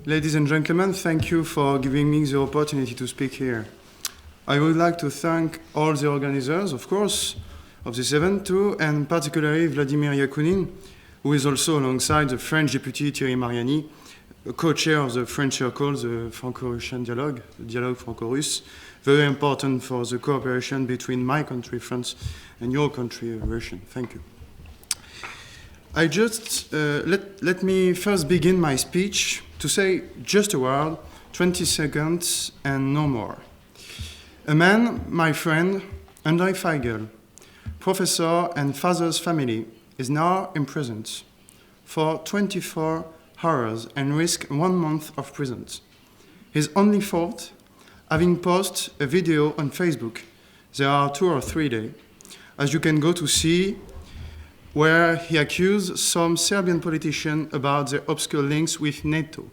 Ladies and gentlemen, thank you for giving me the opportunity to speak here. I would like to thank all the organizers, of course, of this event too, and particularly Vladimir Yakunin, who is also alongside the French deputy Thierry Mariani, co-chair of the French Circle, the Franco-Russian Dialogue, the Dialogue Franco-Russe, very important for the cooperation between my country, France, and your country, Russia. Thank you. Let me first begin my speech to say just a word, 20 seconds and no more. A man, my friend, Andrei Feigl, professor and father's family, is now imprisoned for 24 hours and risks 1 month of prison. His only fault, having posted a video on Facebook. There are 2 or 3 days, as you can go to see, where he accused some Serbian politicians about their obscure links with NATO.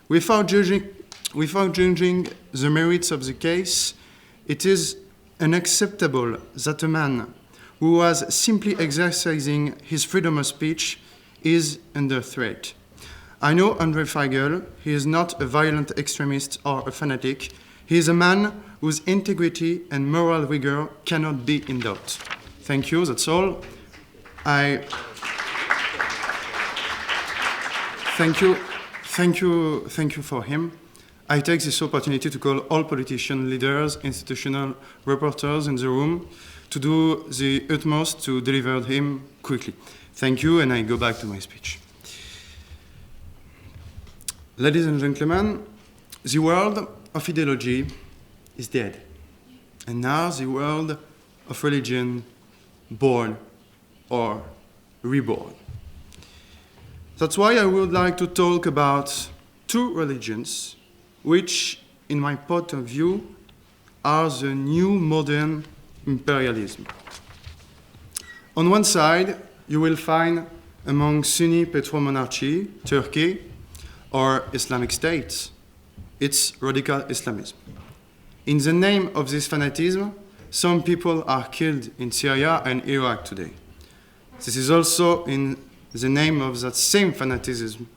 Without judging the merits of the case, it is unacceptable that a man who was simply exercising his freedom of speech is under threat. I know Andrei Feigl. He is not a violent extremist or a fanatic. He is a man whose integrity and moral rigor cannot be in doubt. Thank you, that's all. Thank you for him. I take this opportunity to call all politician leaders, institutional reporters in the room to do the utmost to deliver him quickly. Thank you, and I go back to my speech. Ladies and gentlemen, the world of ideology is dead. And now the world of religion born or reborn. That's why I would like to talk about 2 religions which, in my point of view, are the new modern imperialism. On one side, you will find among Sunni petro-monarchy, Turkey, or Islamic State, it's radical Islamism. In the name of this fanatism, some people are killed in Syria and Iraq today. This is also in the name of that same fanaticism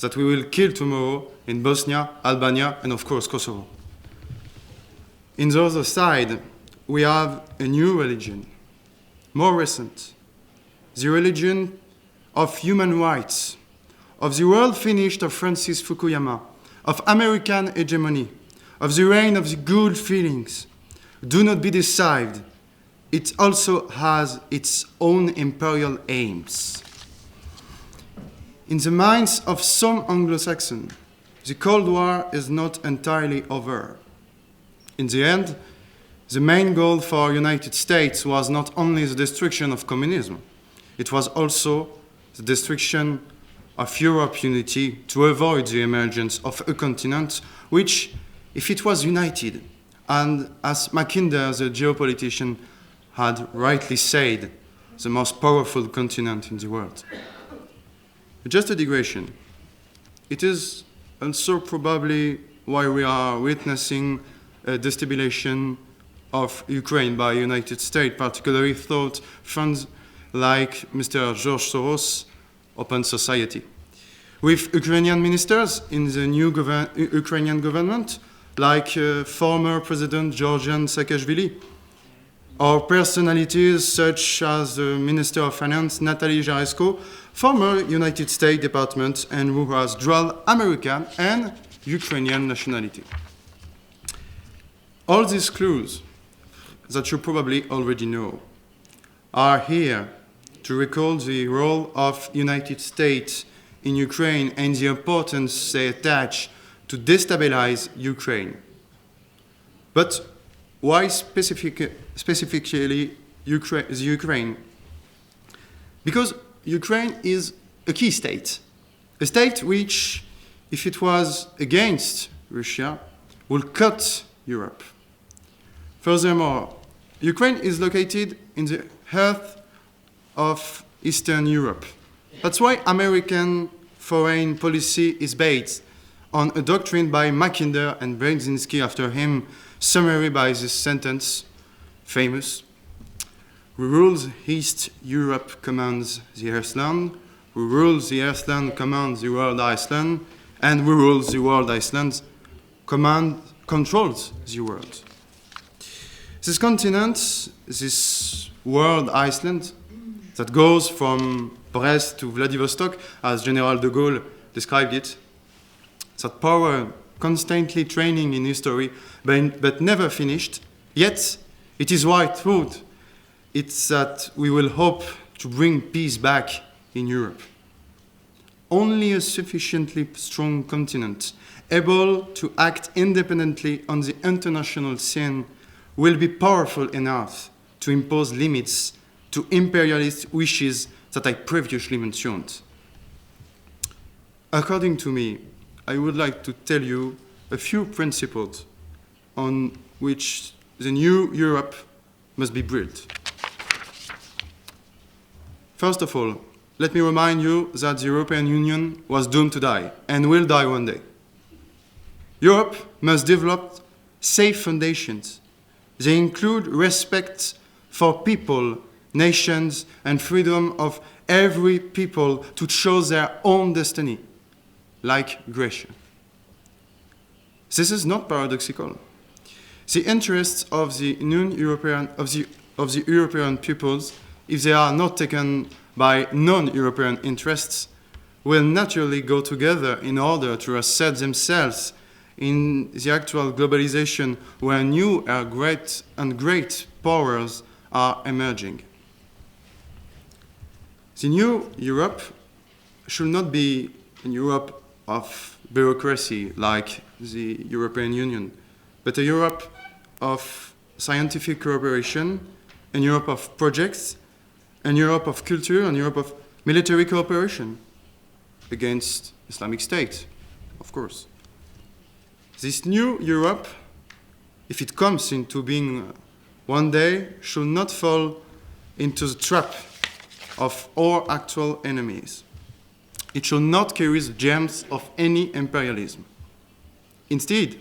that we will kill tomorrow in Bosnia, Albania, and of course Kosovo. In the other side, we have a new religion, more recent, the religion of human rights, of the world finished of Francis Fukuyama, of American hegemony, of the reign of the good feelings. Do not be deceived. It also has its own imperial aims. In the minds of some Anglo-Saxons, the Cold War is not entirely over. In the end, the main goal for the United States was not only the destruction of communism, it was also the destruction of Europe's unity to avoid the emergence of a continent which, if it was united, and as Mackinder, the geopolitician, had rightly said, the most powerful continent in the world. Just a digression. It is also probably why we are witnessing a destabilization of Ukraine by the United States, particularly through funds like Mr. George Soros' Open Society. With Ukrainian ministers in the new Ukrainian government, like former President Georgian Saakashvili, or personalities such as the Minister of Finance, Natalie Jaresko, former United States Department, and who has dual American and Ukrainian nationality. All these clues that you probably already know are here to recall the role of United States in Ukraine and the importance they attach to destabilize Ukraine. But why specifically Ukraine? Because Ukraine is a key state, a state which, if it was against Russia, would cut Europe. Furthermore, Ukraine is located in the heart of Eastern Europe. That's why American foreign policy is based on a doctrine by Mackinder and Brzezinski, after him, summary by this sentence, famous: who rules East Europe commands the Earthland, who rules the Earthland commands the world Iceland, and we rule the world. Iceland controls the world. This continent, this world, Iceland, that goes from Brest to Vladivostok, as General de Gaulle described it, that power constantly training in history, but never finished, yet it is white truth. It's that we will hope to bring peace back in Europe. Only a sufficiently strong continent, able to act independently on the international scene, will be powerful enough to impose limits to imperialist wishes that I previously mentioned. According to me, I would like to tell you a few principles on which the new Europe must be built. First of all, let me remind you that the European Union was doomed to die and will die one day. Europe must develop safe foundations. They include respect for people, nations, and freedom of every people to choose their own destiny, like Greece. This is not paradoxical. The interests of the European peoples, if they are not taken by non-European interests, will naturally go together in order to assert themselves in the actual globalization where new and great powers are emerging. The new Europe should not be a Europe of bureaucracy like the European Union, but a Europe of scientific cooperation, a Europe of projects, a Europe of culture, and a Europe of military cooperation against Islamic State, of course. This new Europe, if it comes into being one day, should not fall into the trap of our actual enemies. It should not carry the germs of any imperialism. Instead,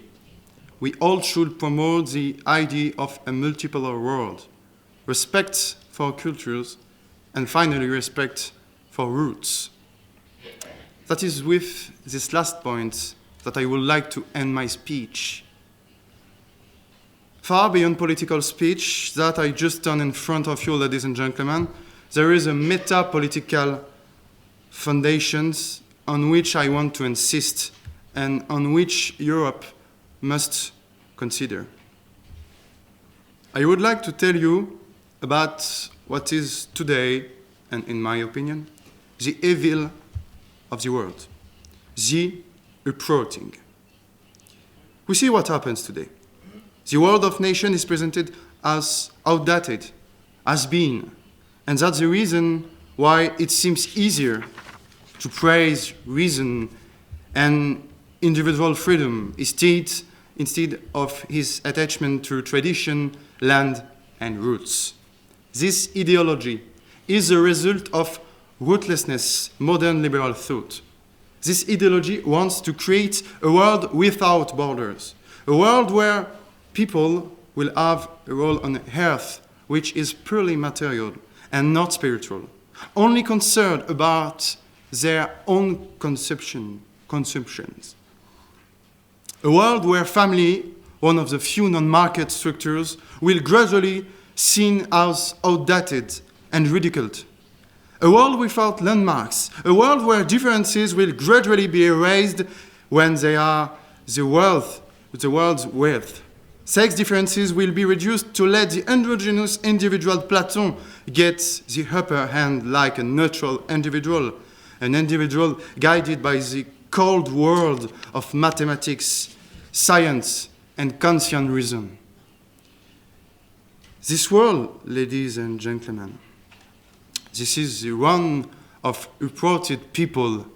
we all should promote the idea of a multipolar world, respect for cultures, and finally respect for roots. That is with this last point that I would like to end my speech. Far beyond political speech that I just done in front of you, ladies and gentlemen, there is a meta-political foundations on which I want to insist and on which Europe must consider. I would like to tell you about what is today, and in my opinion, the evil of the world, the uprooting. We see what happens today. The world of nations is presented as outdated, has been, and that's the reason why it seems easier to praise reason and individual freedom instead of his attachment to tradition, land, and roots. This ideology is the result of rootlessness, modern liberal thought. This ideology wants to create a world without borders, a world where people will have a role on earth which is purely material and not spiritual, only concerned about their own consumptions. A world where family, one of the few non-market structures, will gradually seen as outdated and ridiculed. A world without landmarks, a world where differences will gradually be erased when they are the world's wealth. Sex differences will be reduced to let the androgynous individual Platon get the upper hand like a neutral individual, an individual guided by the cold world of mathematics, science, and Kantian reason. This world, ladies and gentlemen, this is the one of uprooted people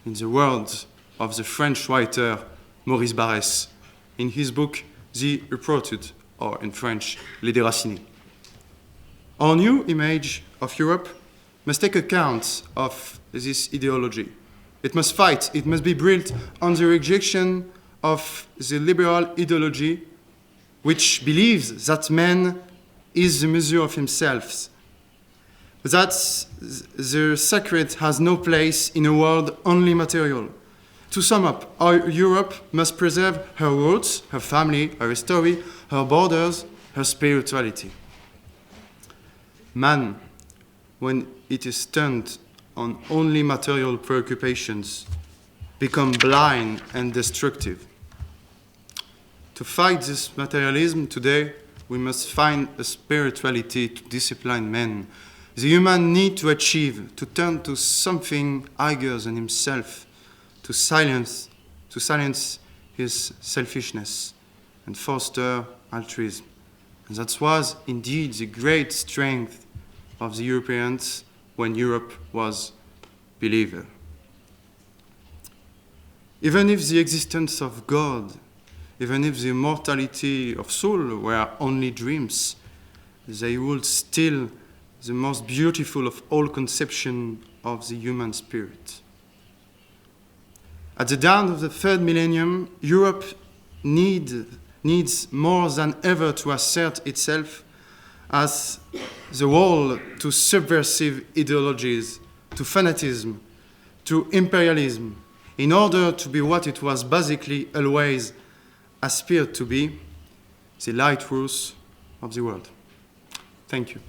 in the world of the French writer Maurice Barrès in his book The Uprooted, or in French, Les Déracinés. Our new image of Europe must take account of this ideology. It must fight, it must be built on the rejection of the liberal ideology which believes that man is the measure of himself, that the sacred has no place in a world only material, To sum up, our Europe must preserve her roots, her family, her history, her borders, her spirituality. Man, when it is turned on only material preoccupations, become blind and destructive. To fight this materialism today, we must find a spirituality to discipline men. The human need to achieve, to turn to something higher than himself, to silence his selfishness and foster altruism. And that was indeed the great strength of the Europeans when Europe was believer. Even if the existence of God, even if the immortality of soul were only dreams, they would still the most beautiful of all conceptions of the human spirit. At the dawn of the third millennium, Europe needs more than ever to assert itself as the wall to subversive ideologies, to fanatism, to imperialism, in order to be what it was basically always aspired to be, the lighthouse of the world. Thank you.